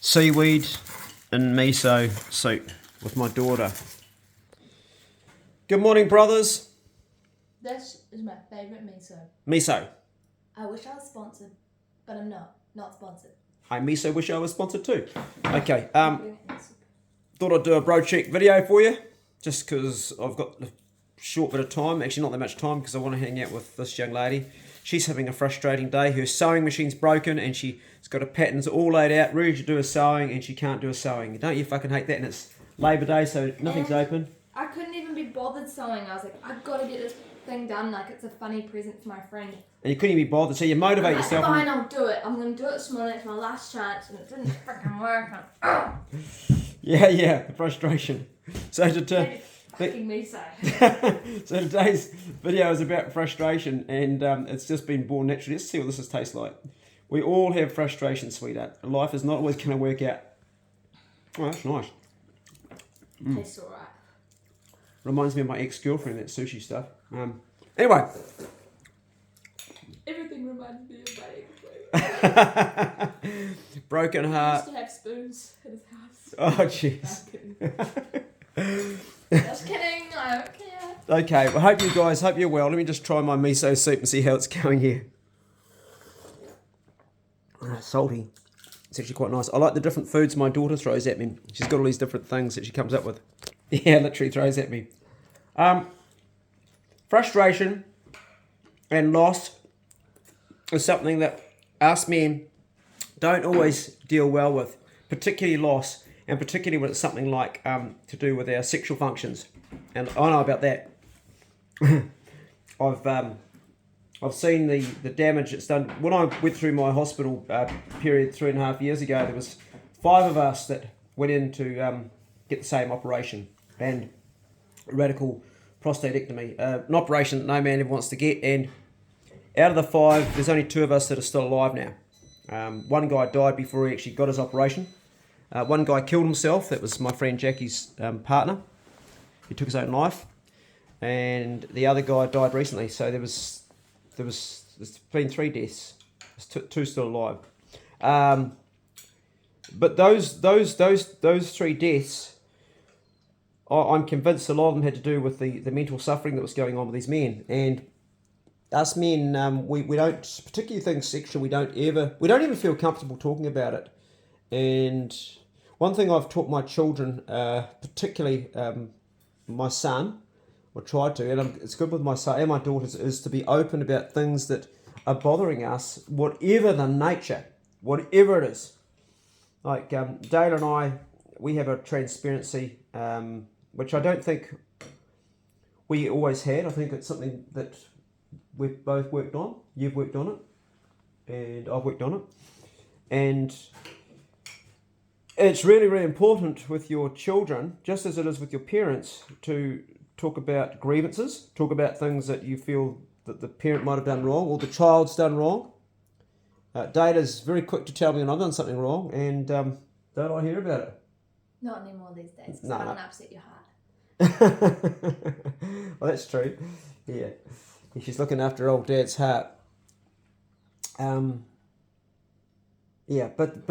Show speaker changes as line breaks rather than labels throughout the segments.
seaweed and miso soup with my daughter. Good morning, brothers.
This is my favourite miso.
Miso.
I wish I was sponsored, but I'm not sponsored.
I miso wish I was sponsored too. Okay, thought I'd do a bro check video for you, just because I've got a short bit of time, actually not that much time, because I want to hang out with this young lady. She's having a frustrating day. Her sewing machine's broken and she's got her patterns all laid out, ready to do a sewing, and she can't do a sewing. Don't you fucking hate that? And it's Labour Day, so nothing's open.
I couldn't even be bothered sewing. I was like, I've got to get this thing done, like it's a funny present for my friend.
And you couldn't even be bothered, so you motivate yourself.
Fine, I'll do it. I'm going to do it this morning. It's my last chance, and it didn't freaking work.
Yeah, the frustration. So
Fucking miso.
So today's video is about frustration, and it's just been born naturally. Let's see what this tastes like. We all have frustration, sweetheart. Life is not always going to work out. Oh, that's nice.
Tastes alright.
Reminds me of my ex-girlfriend, that sushi stuff. Anyway.
Everything reminds me of my ex.
Broken
He
heart.
used to have spoons at his house.
Oh, jeez.
Just kidding. I don't care.
Okay, well, hope you're well. Let me just try my miso soup and see how it's going here. Salty. It's actually quite nice. I like the different foods my daughter throws at me. She's got all these different things that she comes up with. Yeah, literally throws at me. Frustration and loss is something that us men don't always deal well with, particularly loss, and particularly when it's something like to do with our sexual functions. And I know about that. I've seen the damage it's done. When I went through my hospital period 3.5 years ago, there was 5 of us that went in to get the same operation, and radical prostatectomy, an operation that no man ever wants to get. And out of the 5, there's only 2 of us that are still alive now. One guy died before he actually got his operation. One guy killed himself. That was my friend Jackie's partner. He took his own life, and the other guy died recently. So there's been 3 deaths. There's 2 still alive. But those 3 deaths, I'm convinced a lot of them had to do with the mental suffering that was going on with these men. And us men, we don't particularly think sexual. We don't even feel comfortable talking about it. And one thing I've taught my children, particularly my son, or tried to, and it's good with my son and my daughters, is to be open about things that are bothering us, whatever the nature, whatever it is. Like Dayla and I, we have a transparency, which I don't think we always had. I think it's something that we've both worked on. You've worked on it, and I've worked on it. And it's really, really important with your children, just as it is with your parents, to talk about grievances, talk about things that you feel that the parent might have done wrong or the child's done wrong. Dayla's very quick to tell me when I've done something wrong, and don't I hear about it?
Not anymore these days, because
No.
I don't want to upset your heart.
Well, that's true. Yeah. She's looking after old Dad's heart. Yeah, but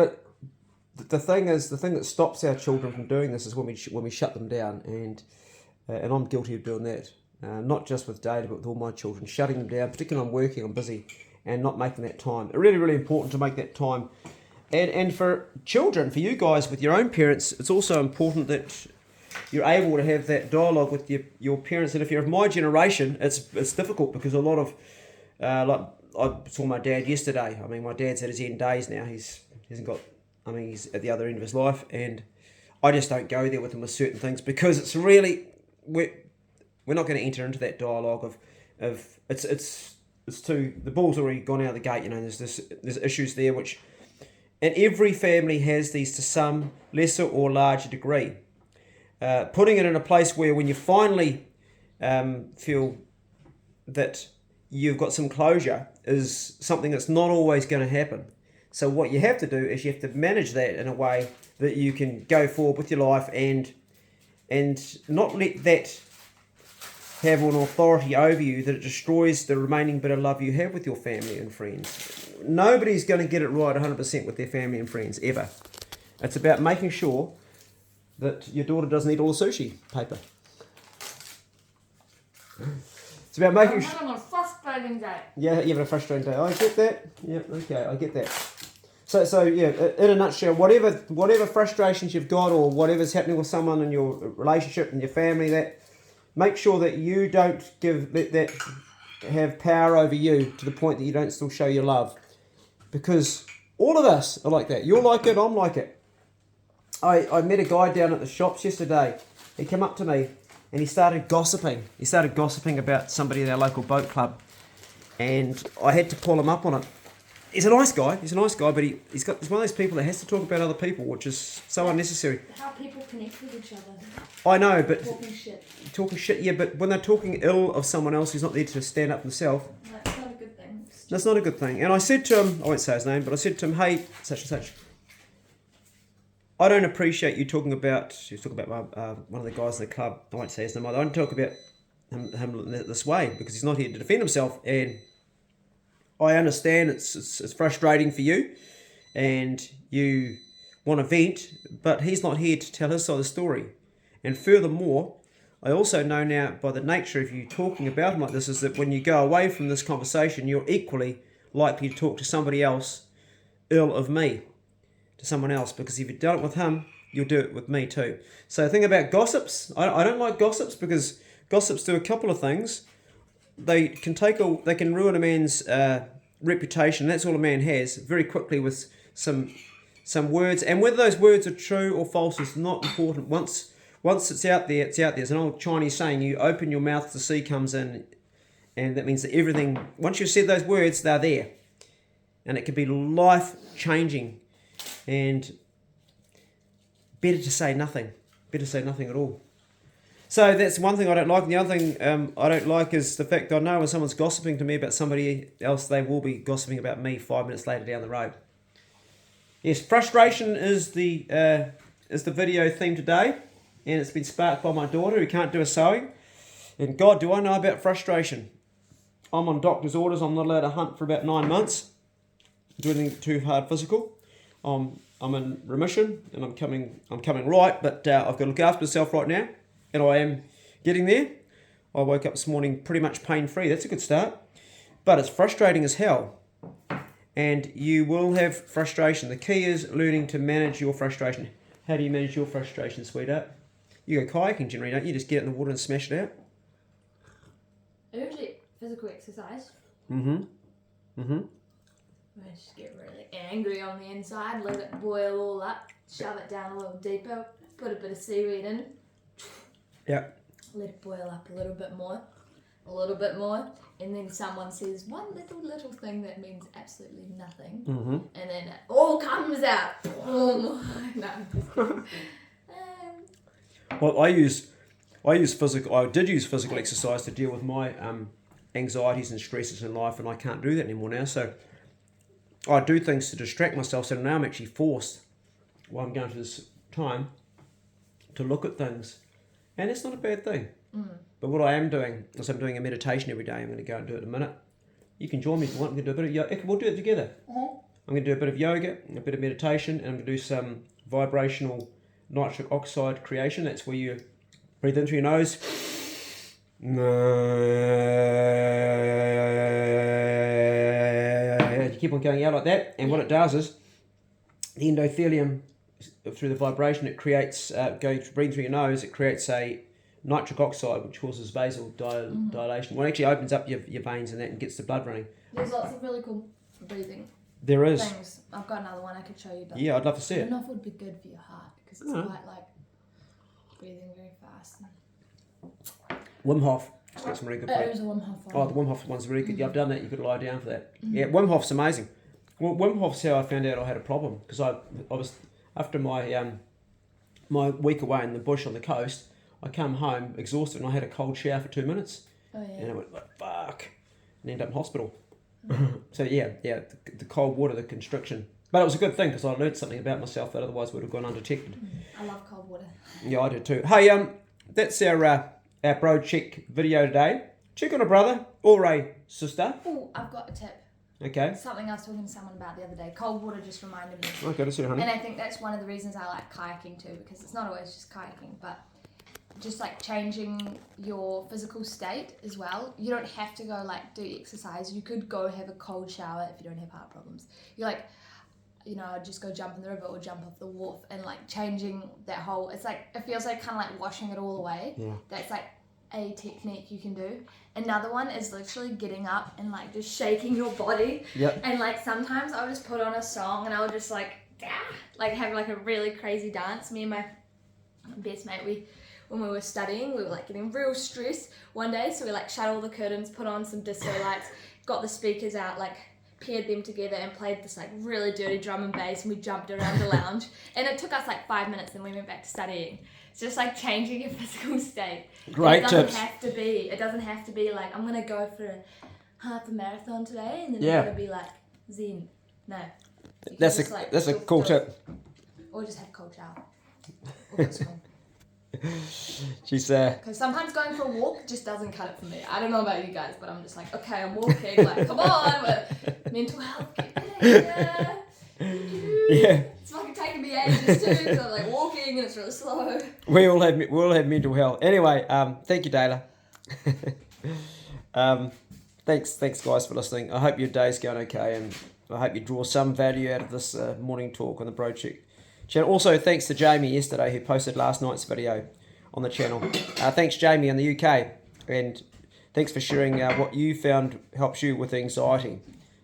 the thing that stops our children from doing this is when we shut them down, and I'm guilty of doing that. Not just with Dayla, but with all my children, shutting them down. Particularly when I'm working, I'm busy, and not making that time. It's really, really important to make that time. And for children, for you guys with your own parents, it's also important that you're able to have that dialogue with your parents. And if you're of my generation, it's difficult, because a lot of like I saw my dad yesterday. I mean, my dad's at his end days now. He's at the other end of his life, and I just don't go there with him with certain things, because it's really we're not going to enter into that dialogue of it's too, the ball's already gone out of the gate. You know, there's issues there which, and every family has these to some lesser or larger degree. Putting it in a place where when you finally feel that you've got some closure is something that's not always going to happen. So what you have to do is you have to manage that in a way that you can go forward with your life and not let that have an authority over you that it destroys the remaining bit of love you have with your family and friends. Nobody's going to get it right 100% with their family and friends, ever. It's about making sure that your daughter doesn't eat all the sushi paper. It's about making sure.
I'm having a frustrating day.
Yeah, you're having a frustrating day. I get that. Yeah, okay, I get that. So yeah, in a nutshell, whatever frustrations you've got or whatever's happening with someone in your relationship and your family, that make sure that you don't let that have power over you to the point that you don't still show your love. Because all of us are like that. You're like it, I'm like it. I met a guy down at the shops yesterday. He came up to me and he started gossiping. He started gossiping about somebody at our local boat club. And I had to pull him up on it. He's a nice guy, but he's one of those people that has to talk about other people, which is so unnecessary.
How people connect with each other.
I know, but...
Talking shit,
yeah, but when they're talking ill of someone else who's not there to stand up themselves...
That's not a good thing.
That's not a good thing. And I said to him, I won't say his name, but I said to him, hey, such and such, I don't appreciate you talking about... He was talking about one of the guys in the club, I won't say his name, I don't talk about him this way, because he's not here to defend himself, and... I understand it's frustrating for you and you want to vent, but he's not here to tell his side of the story. And furthermore, I also know now by the nature of you talking about him like this is that when you go away from this conversation, you're equally likely to talk to somebody else ill of me, to someone else, because if you've done it with him, you'll do it with me too. So the thing about gossips, I don't like gossips because gossips do a couple of things. They can ruin a man's reputation. That's all a man has very quickly with some words, and whether those words are true or false is not important. Once it's out there, it's out there. There's an old Chinese saying: "You open your mouth, the sea comes in," and that means that everything. Once you've said those words, they're there, and it can be life changing. And better to say nothing. Better say nothing at all. So that's one thing I don't like. And the other thing I don't like is the fact that I know when someone's gossiping to me about somebody else, they will be gossiping about me 5 minutes later down the road. Yes, frustration is the video theme today, and it's been sparked by my daughter who can't do a sewing. And God, do I know about frustration? I'm on doctor's orders. I'm not allowed to hunt for about 9 months. Do anything too hard physical. I'm in remission and I'm coming right, but I've got to look after myself right now. And I am getting there. I woke up this morning pretty much pain-free. That's a good start. But it's frustrating as hell. And you will have frustration. The key is learning to manage your frustration. How do you manage your frustration, sweetheart? You go kayaking generally, don't you? Just get in the water and smash it out.
Usually physical exercise. I just get really angry on the inside, let it boil all up, shove it down a little deeper, put a bit of seaweed in.
Yeah.
Let it boil up a little bit more, and then someone says one little thing that means absolutely nothing, and then it all comes out. No, I'm just kidding.
Well, I did use physical exercise to deal with my anxieties and stresses in life, and I can't do that anymore now. So I do things to distract myself. So now I'm actually forced, while I'm going through this time, to look at things. And it's not a bad thing. But what I am doing is I'm doing a meditation every day. I'm going to go and do it in a minute. You can join me if you want. I'm going to do a bit of yoga. We'll do it together. I'm going to do a bit of yoga, a bit of meditation, and I'm going to do some vibrational nitric oxide creation. That's where you breathe in through your nose. You keep on going out like that. And what it does is the endothelium, through the vibration it creates, breathing through your nose, it creates a nitric oxide which causes vasodilation. Well, it actually opens up your veins and that and gets the blood running.
There's lots of really cool breathing
There is.
things. I've got another one I could show you. But
Yeah, I'd love to see
I
it.
don't know if it would be good for your heart because it's quite like breathing very fast.
Wim Hof. It's got some really good
It was a Wim Hof one.
Oh, the Wim Hof one's really good. Yeah, I've done that. You've got to lie down for that. Yeah, Wim Hof's amazing. Well, Wim Hof's how I found out I had a problem because I was after my my week away in the bush on the coast. I come home exhausted and I had a cold shower for 2 minutes.
Oh yeah.
And I went like fuck, and ended up in hospital. So yeah, the cold water, the constriction. But it was a good thing because I learned something about myself that otherwise would have gone undetected.
I love cold water.
Yeah, I do too. Hey, that's our bro check video today. Check on a brother or a sister.
Oh, I've got a tip.
Okay.
Something I was talking to someone about the other day. Cold water just reminded me.
Okay, that's it, honey.
And I think that's one of the reasons I like kayaking too, because it's not always just kayaking, but just like changing your physical state as well. You don't have to go like do exercise. You could go have a cold shower if you don't have heart problems. You're like, you know, just go jump in the river or jump off the wharf, and like changing that whole, it's like, it feels like kind of like washing it all away.
Yeah.
That's like a technique you can do. Another one is literally getting up and like just shaking your body.
Yep.
And like sometimes I'll just put on a song and I'll just like have like a really crazy dance. Me and my best mate, when we were studying, we were like getting real stressed one day, so we like shut all the curtains, put on some disco lights, got the speakers out, like paired them together and played this like really dirty drum and bass, and we jumped around the lounge, and it took us like 5 minutes and we went back to studying. It's just like changing your physical state.
Great
tips. It doesn't have to be like, I'm gonna go for a half a marathon today and then I'm gonna be like zen. No.
That's
just,
a cool tip.
Or just have a cold shower. Or go swim.
She's
Because sometimes going for a walk just doesn't cut it for me. I don't know about you guys, but I'm just like, okay, I'm walking, like, come on, but mental health, get better.
yeah.
It's fucking taking me ages too, because I'm like walking and it's really slow.
We all have mental health. Anyway, thank you, Dayla. Thanks guys for listening. I hope your day's going okay, and I hope you draw some value out of this morning talk on the project channel. Also, thanks to Jamie yesterday who posted last night's video on the channel. Thanks, Jamie, in the UK, and thanks for sharing what you found helps you with anxiety.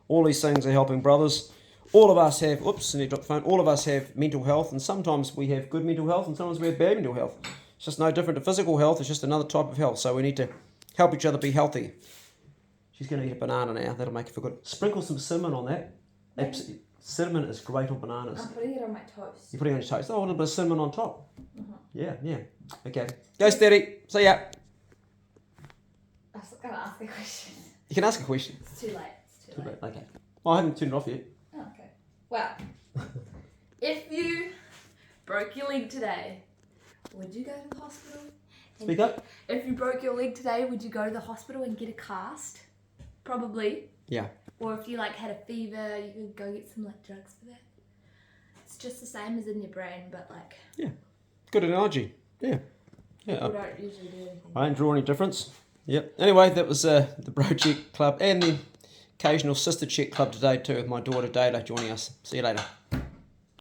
All these things are helping brothers. All of us have, all of us have mental health, and sometimes we have good mental health and sometimes we have bad mental health. It's just no different to physical health, it's just another type of health, so we need to help each other be healthy. She's going to eat a banana now, that'll make her feel good. Sprinkle some cinnamon on that. Cinnamon is great on bananas.
I'm putting it on my toast.
You're putting it on your toast. Oh, a little bit of cinnamon on top.
Mm-hmm.
Yeah. Okay. Go steady. See ya.
I was going to ask a question.
You can ask a question.
It's too late. It's too late.
Okay. Oh, I haven't turned it off yet.
Oh, okay. Well, if you broke your leg today, would you go to the hospital?
Speak up.
If you broke your leg today, would you go to the hospital and get a cast? Probably.
Yeah.
Or if you like had a fever, you could go get some like drugs for that. It's just the same as in your brain, but like.
Yeah. Good analogy. Yeah.
People don't usually do anything.
I don't draw any difference. Yep. Anyway, that was the Bro Check Club and the occasional Sister Check Club today too, with my daughter Dayla joining us. See you later.